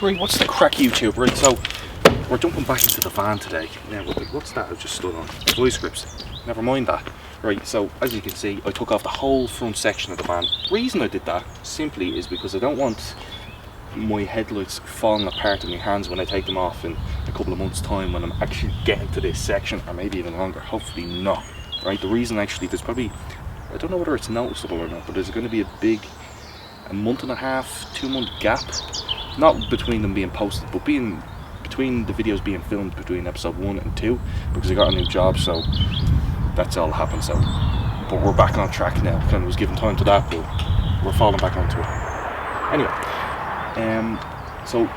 Right, what's the crack, YouTube? Right, so we're jumping back into the van today. Now, what's that I just stood on? Voice scripts. Never mind that. Right, so as you can see, I took off the whole front section of the van. Reason I did that simply is because I don't want my headlights falling apart in my hands when I take them off in a couple of months' time when I'm actually getting to this section, or maybe even longer. Hopefully not. Right, the reason actually, there's probably, I don't know whether it's noticeable or not, but there's going to be a month and a half, 2 month gap. Not between them being posted, but between the videos being filmed between episode 1 and 2, because I got a new job, so that's all happened. So, but we're back on track now. Kind of was given time to that, but we're falling back onto it. Anyway, so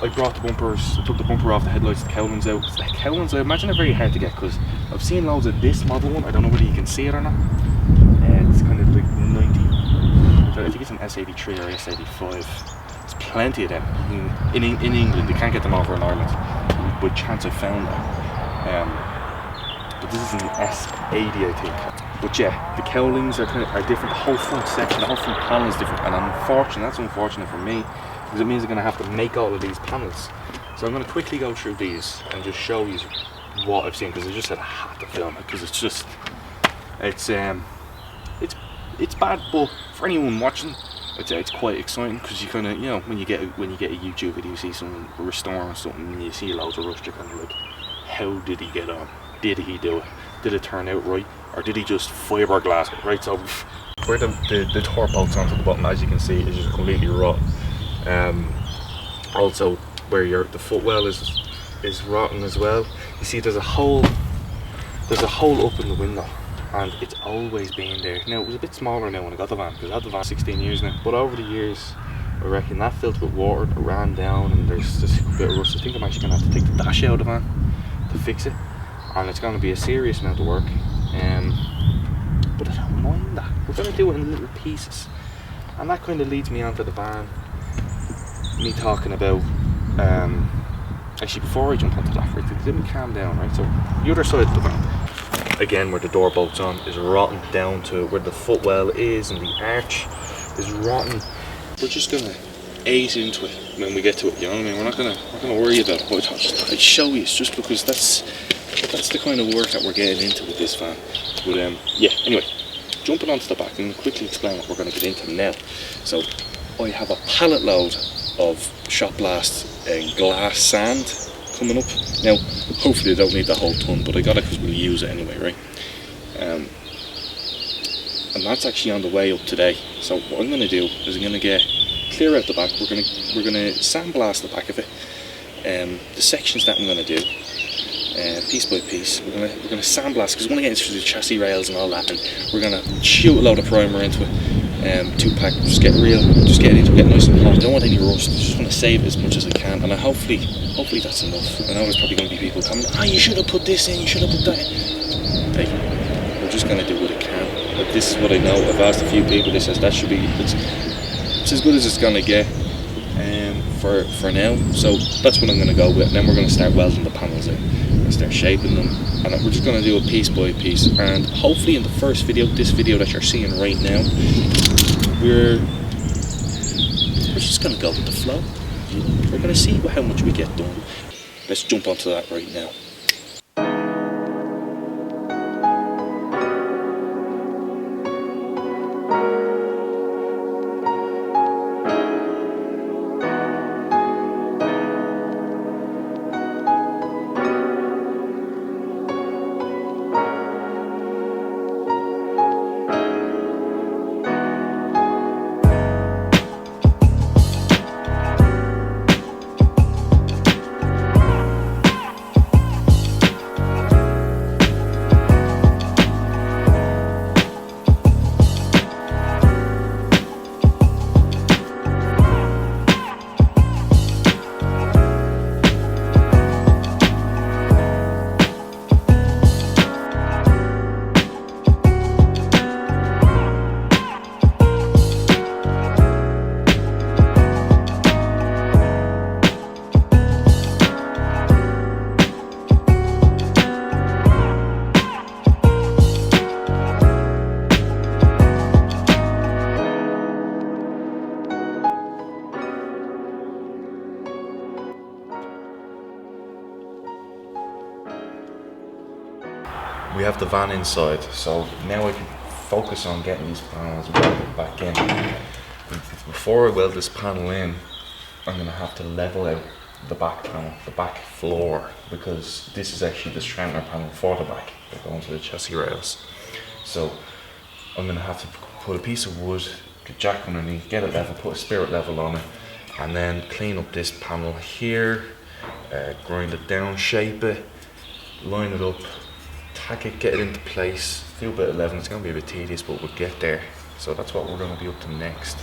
I brought the bumpers. I took the bumper off the headlights, the cowlings out. The cowlings, I imagine, are very hard to get because I've seen loads of this model one. I don't know whether you can see it or not. It's kind of like 90. I think it's an S83 or S85. Plenty of them in England. They can't get them over in Ireland. By chance I found them. But this is an S80, I think. But yeah, the cowlings are different. The whole front section, the whole front panel is different, and that's unfortunate for me, because it means I'm going to have to make all of these panels. So I'm going to quickly go through these and just show you what I've seen, because I just said I had to film it, because it's bad, but for anyone watching, it's quite exciting, because you kind of, you know, when you get a YouTube video, you see someone restoring something and you see loads of rust, you're kind of like, how did he get on? Did he do it? Did it turn out right? Or did he just fiberglass it? Right, so where the door bolts onto the bottom, as you can see, is just completely rotten. Also, where the footwell is rotten as well. You see, there's a hole up in the window, and it's always been there. Now, it was a bit smaller now when I got the van, because I had the van 16 years now, but over the years I reckon that filled with water, it ran down, and there's just a bit of rust. I think I'm actually going to have to take the dash out of the van to fix it, and it's going to be a serious amount of work, but I don't mind that. We're going to do it in little pieces, and that kind of leads me onto the van, me talking about actually, before I jump onto that, right, let me calm down. Right, so the other side of the van, again, where the door bolts on, is rotten down to where the footwell is, and the arch is rotten. We're just gonna ease into it when we get to it, you know what I mean? We're not gonna worry about it, but I'd show you, just because that's the kind of work that we're getting into with this van. But yeah, anyway, jumping onto the back, I'm gonna quickly explain what we're gonna get into now. So I have a pallet load of shot blast and glass sand coming up. Now, hopefully I don't need the whole ton, but I got it because we'll use it anyway, right? And that's actually on the way up today. So what I'm going to do is I'm going to clear out the back. We're going to sandblast the back of it. The sections that I'm going to do, piece by piece, we're going to sandblast, because we want to get into the chassis rails and all that, and we're going to shoot a load of primer into it. 2-pack, just get into it, get nice and hot. I don't want any rust, I just want to save it as much as I can, and hopefully that's enough. I know there's probably going to be people coming, you should have put this in, you should have put that in. Hey, we're just going to do what I can. Like, this is what I know. I've asked a few people, they says that should be, it's as good as it's going to get for now, so that's what I'm going to go with. And then we're going to start welding the panels in and start shaping them, and we're just going to do it piece by piece. And hopefully in the first video, this video that you're seeing right now, we're just going to go with the flow. We're going to see how much we get done. Let's jump onto that right now. we have the van inside, so now I can focus on getting these panels welded back in. Before I weld this panel in, I'm going to have to level out the back panel, the back floor, because this is actually the straightener panel for the back. They're going to the chassis rails. So I'm going to have to put a piece of wood, get jack underneath, get it level, put a spirit level on it, and then clean up this panel here, grind it down, shape it, line it up, tack it, get it into place, do a bit of leveling. It's going to be a bit tedious, but we'll get there. So that's what we're going to be up to next.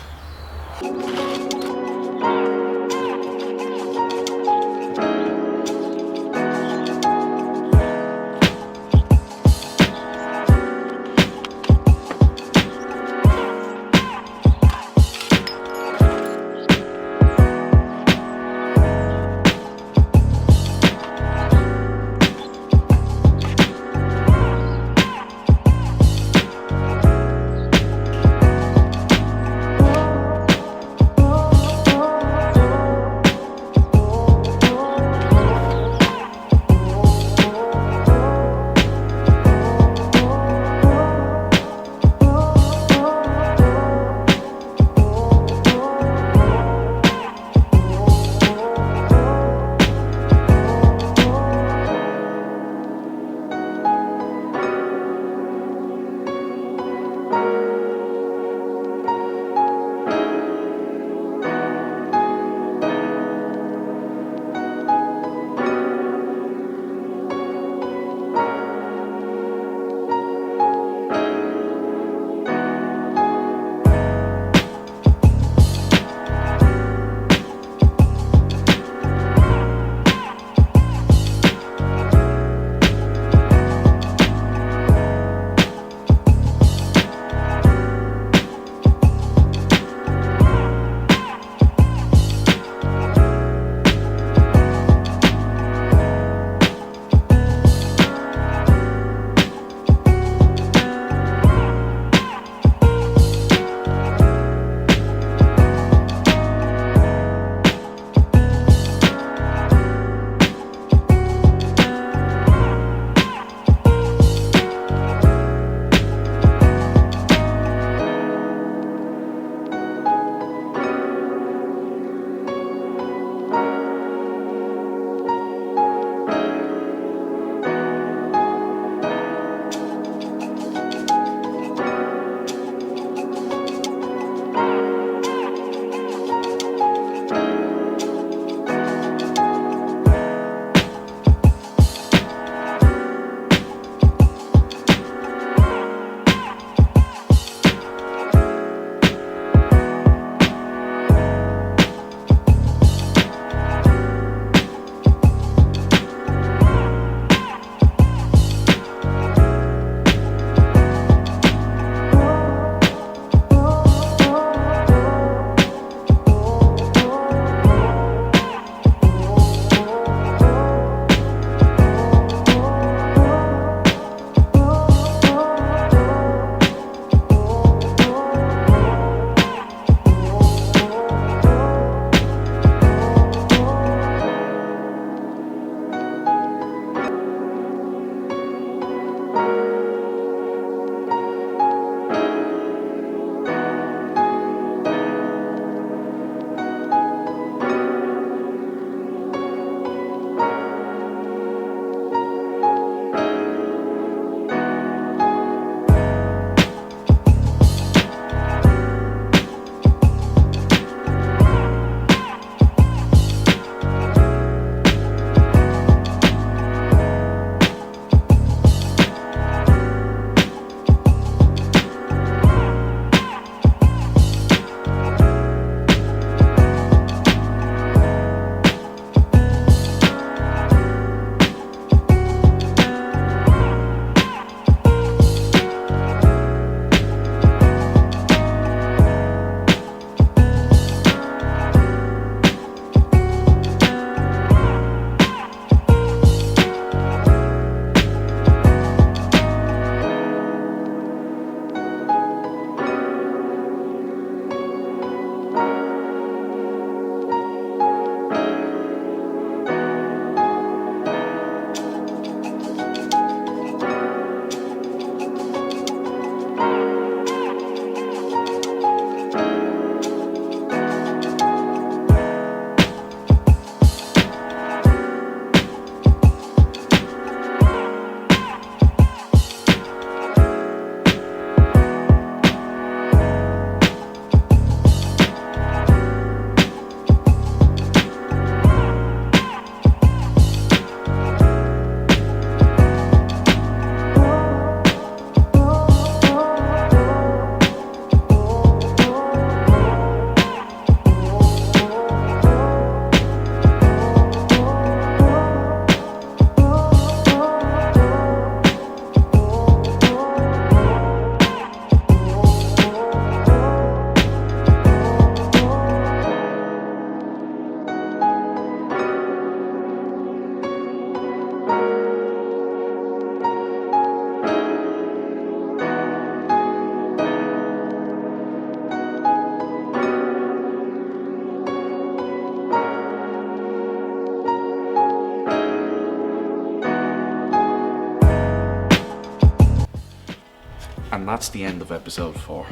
And that's the end of episode 4.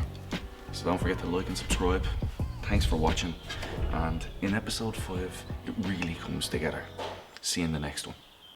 So don't forget to like and subscribe. Thanks for watching. And in episode 5, it really comes together. See you in the next one.